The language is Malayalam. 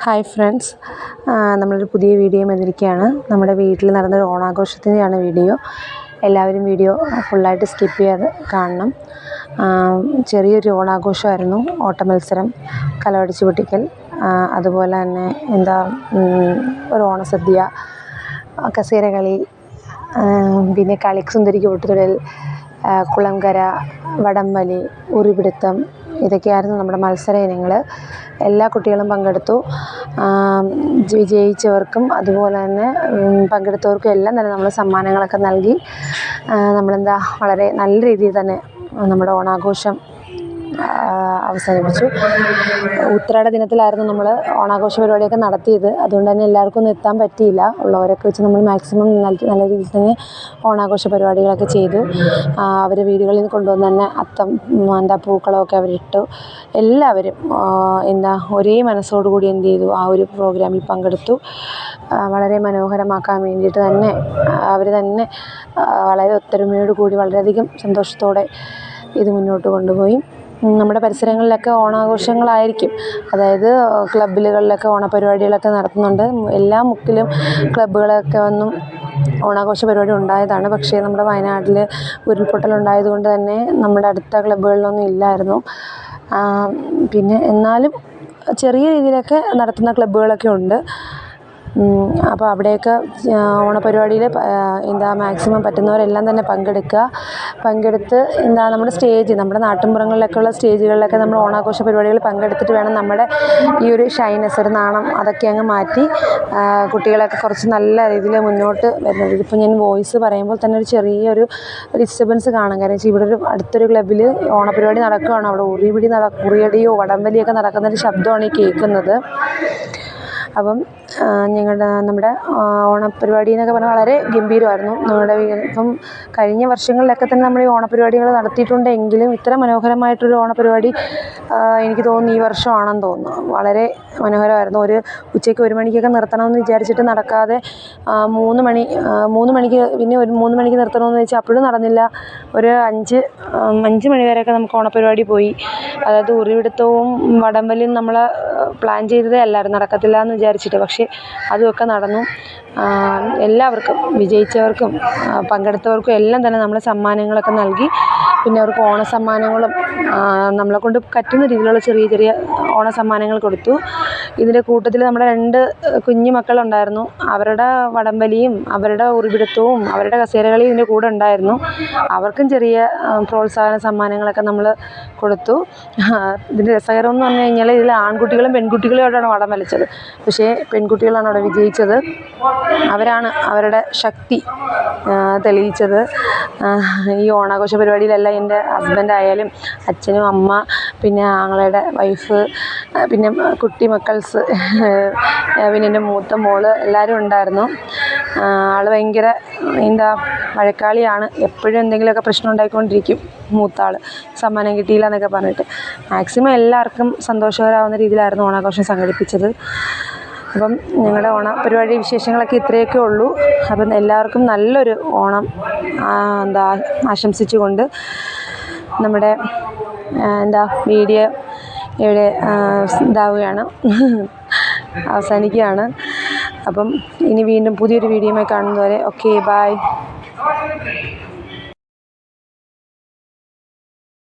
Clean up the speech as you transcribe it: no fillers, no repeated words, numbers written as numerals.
ഹായ് ഫ്രണ്ട്സ്, നമ്മളൊരു പുതിയ വീഡിയോ വന്നിരിക്കുകയാണ്. നമ്മുടെ വീട്ടിൽ നടന്നൊരു ഓണാഘോഷത്തിൻ്റെയാണ് വീഡിയോ. എല്ലാവരും വീഡിയോ ഫുള്ളായിട്ട് സ്കിപ്പ് ചെയ്യാതെ കാണണം. ചെറിയൊരു ഓണാഘോഷമായിരുന്നു. ഓട്ടമത്സരം, കലവടിച്ച് പൊട്ടിക്കൽ, അതുപോലെ തന്നെ ഒരു ഓണസദ്യ, കസേരകളി, പിന്നെ സുന്ദരിക്ക് പൊട്ടുതൊടൽ, കുളംകര, വടംവലി, ഉറിപിടുത്തം, ഇതൊക്കെയായിരുന്നു നമ്മുടെ മത്സര ഇനങ്ങൾ. എല്ലാ കുട്ടികളും പങ്കെടുത്തു. വിജയിച്ചവർക്കും അതുപോലെ തന്നെ പങ്കെടുത്തവർക്കും എല്ലാം തന്നെ നമ്മൾ സമ്മാനങ്ങളൊക്കെ നൽകി വളരെ നല്ല രീതിയിൽ തന്നെ നമ്മുടെ ഓണാഘോഷം അവസാനിപ്പിച്ചു. ഉത്രാട ദിനത്തിലായിരുന്നു നമ്മൾ ഓണാഘോഷ പരിപാടിയൊക്കെ നടത്തിയത്. അതുകൊണ്ട് തന്നെ എല്ലാവർക്കും ഒന്നും എത്താൻ പറ്റിയില്ല. ഉള്ളവരൊക്കെ വെച്ച് നമ്മൾ മാക്സിമം നല്ല രീതിയിൽ തന്നെ ഓണാഘോഷ പരിപാടികളൊക്കെ ചെയ്തു. അവർ വീടുകളിൽ നിന്ന് കൊണ്ടുവന്ന് തന്നെ പൂക്കളമൊക്കെ അവരിട്ടു. എല്ലാവരും ഒരേ മനസ്സോടുകൂടി എന്ത് ചെയ്തു, ആ ഒരു പ്രോഗ്രാമിൽ പങ്കെടുത്തു. വളരെ മനോഹരമാക്കാൻ വേണ്ടിയിട്ട് തന്നെ അവർ തന്നെ വളരെ ഒത്തൊരുമയോടു കൂടി വളരെയധികം സന്തോഷത്തോടെ ഇത് മുന്നോട്ട് കൊണ്ടുപോയി. നമ്മുടെ പരിസരങ്ങളിലൊക്കെ ഓണാഘോഷങ്ങളായിരിക്കും. അതായത് ക്ലബ്ബുകളിലൊക്കെ ഓണപരിപാടികളൊക്കെ നടത്തുന്നുണ്ട്. എല്ലാ മുക്കിലും ക്ലബ്ബുകളൊക്കെ വന്നും ഓണാഘോഷ പരിപാടി ഉണ്ടായതാണ്. പക്ഷേ നമ്മുടെ വയനാട്ടിൽ ഉരുൾപൊട്ടലുണ്ടായത് കൊണ്ട് തന്നെ നമ്മുടെ അടുത്ത ക്ലബ്ബുകളിലൊന്നും ഇല്ലായിരുന്നു. പിന്നെ എന്നാലും ചെറിയ രീതിയിലൊക്കെ നടത്തുന്ന ക്ലബ്ബുകളൊക്കെ ഉണ്ട്. അപ്പോൾ അവിടെയൊക്കെ ഓണപരിപാടിയിൽ മാക്സിമം പറ്റുന്നവരെല്ലാം തന്നെ പങ്കെടുത്ത് നമ്മുടെ നാട്ടിൻപുറങ്ങളിലൊക്കെയുള്ള സ്റ്റേജുകളിലൊക്കെ നമ്മൾ ഓണാഘോഷ പരിപാടികളിൽ പങ്കെടുത്തിട്ട് വേണം നമ്മുടെ ഈ ഒരു ഷൈനസ്, ഒരു നാണം, അതൊക്കെ അങ്ങ് മാറ്റി കുട്ടികളൊക്കെ കുറച്ച് നല്ല രീതിയിൽ മുന്നോട്ട് വരുന്നത്. ഇതിപ്പോൾ ഞാൻ വോയിസ് പറയുമ്പോൾ തന്നെ ഒരു ചെറിയൊരു ഡിസ്റ്റർബൻസ് കാണും. കാരണം വെച്ചാൽ ഇവിടെ അടുത്തൊരു ക്ലബ്ബിൽ ഓണപരിപാടി നടക്കുകയാണ്. അവിടെ ഉറിയടിയോ വടംവലിയൊക്കെ നടക്കുന്നൊരു ശബ്ദമാണ് ഈ കേൾക്കുന്നത്. അപ്പം നമ്മുടെ ഓണപരിപാടി എന്നൊക്കെ പറഞ്ഞാൽ വളരെ ഗംഭീരമായിരുന്നു. ഇപ്പം കഴിഞ്ഞ വർഷങ്ങളിലൊക്കെ തന്നെ നമ്മൾ ഈ ഓണപരിപാടികൾ നടത്തിയിട്ടുണ്ടെങ്കിലും ഇത്ര മനോഹരമായിട്ടൊരു ഓണപരിപാടി എനിക്ക് തോന്നുന്നു ഈ വർഷമാണെന്ന് തോന്നുന്നു. വളരെ മനോഹരമായിരുന്നു. ഉച്ചയ്ക്ക് 1 മണിക്കൊക്കെ നിർത്തണമെന്ന് വിചാരിച്ചിട്ട് നടക്കാതെ 3 മണിക്ക് പിന്നെ 3 മണിക്ക് നിർത്തണമെന്ന് വെച്ചാൽ അപ്പോഴും നടന്നില്ല. ഒരു 5 മണി വരെയൊക്കെ നമുക്ക് ഓണപരിപാടി പോയി. അതായത് ഉറിപിടുത്തവും വടംവലിയും നമ്മൾ പ്ലാൻ ചെയ്തതേ അല്ലായിരുന്നു, നടക്കത്തില്ല എന്ന് വിചാരിച്ചിട്ട്. പക്ഷേ അതുമൊക്കെ നടന്നു. എല്ലാവർക്കും, വിജയിച്ചവർക്കും പങ്കെടുത്തവർക്കും എല്ലാം തന്നെ നമ്മൾ സമ്മാനങ്ങളൊക്കെ നൽകി. പിന്നെ അവർക്ക് ഓണസമ്മാനങ്ങളും നമ്മളെക്കൊണ്ട് പറ്റുന്ന രീതിയിലുള്ള ചെറിയ ചെറിയ ഓണസമ്മാനങ്ങൾ കൊടുത്തു. ഇതിൻ്റെ കൂട്ടത്തിൽ നമ്മുടെ 2 കുഞ്ഞു മക്കളുണ്ടായിരുന്നു. അവരുടെ വടംവലിയും അവരുടെ ഉറിപിടുത്തവും അവരുടെ കസേരകളിയും ഇതിൻ്റെ കൂടെ ഉണ്ടായിരുന്നു. അവർക്കും ചെറിയ പ്രോത്സാഹന സമ്മാനങ്ങളൊക്കെ നമ്മൾ കൊടുത്തു. ഇതിൻ്റെ രസകരം എന്ന് പറഞ്ഞു കഴിഞ്ഞാൽ ഇതിൽ ആൺകുട്ടികളും പെൺകുട്ടികളുമായിട്ടാണ് വടം വലിച്ചത്. പക്ഷേ പെൺകുട്ടികളാണ് അവിടെ വിജയിച്ചത്. അവരാണ് അവരുടെ ശക്തി തെളിയിച്ചത്. ഈ ഓണാഘോഷ പരിപാടിയിലെല്ലാം എൻ്റെ ഹസ്ബൻഡായാലും അച്ഛനും അമ്മ, പിന്നെ ആങ്ങളയുടെ വൈഫ്, പിന്നെ കുട്ടി മക്കൾസ്, പിന്നെ എൻ്റെ മൂത്ത മോള്, എല്ലാവരും ഉണ്ടായിരുന്നു. ആൾ ഭയങ്കര വഴക്കാളിയാണ്. എപ്പോഴും എന്തെങ്കിലുമൊക്കെ പ്രശ്നം ഉണ്ടായിക്കൊണ്ടിരിക്കും മൂത്താൾ. സമ്മാനം കിട്ടിയില്ല എന്നൊക്കെ പറഞ്ഞിട്ട്. മാക്സിമം എല്ലാവർക്കും സന്തോഷകരമാവുന്ന രീതിയിലായിരുന്നു ഓണാഘോഷം സംഘടിപ്പിച്ചത്. അപ്പം ഞങ്ങളുടെ ഓണപരിപാടി വിശേഷങ്ങളൊക്കെ ഇത്രയൊക്കെ ഉള്ളൂ. അപ്പം എല്ലാവർക്കും നല്ലൊരു ഓണം ആശംസിച്ചുകൊണ്ട് നമ്മുടെ വീഡിയോ ഇവിടെ അവസാനിക്കുകയാണ്. അപ്പം ഇനി വീണ്ടും പുതിയൊരു വീഡിയോയുമായി കാണുന്നതുവരെ ഓക്കെ, ബൈ.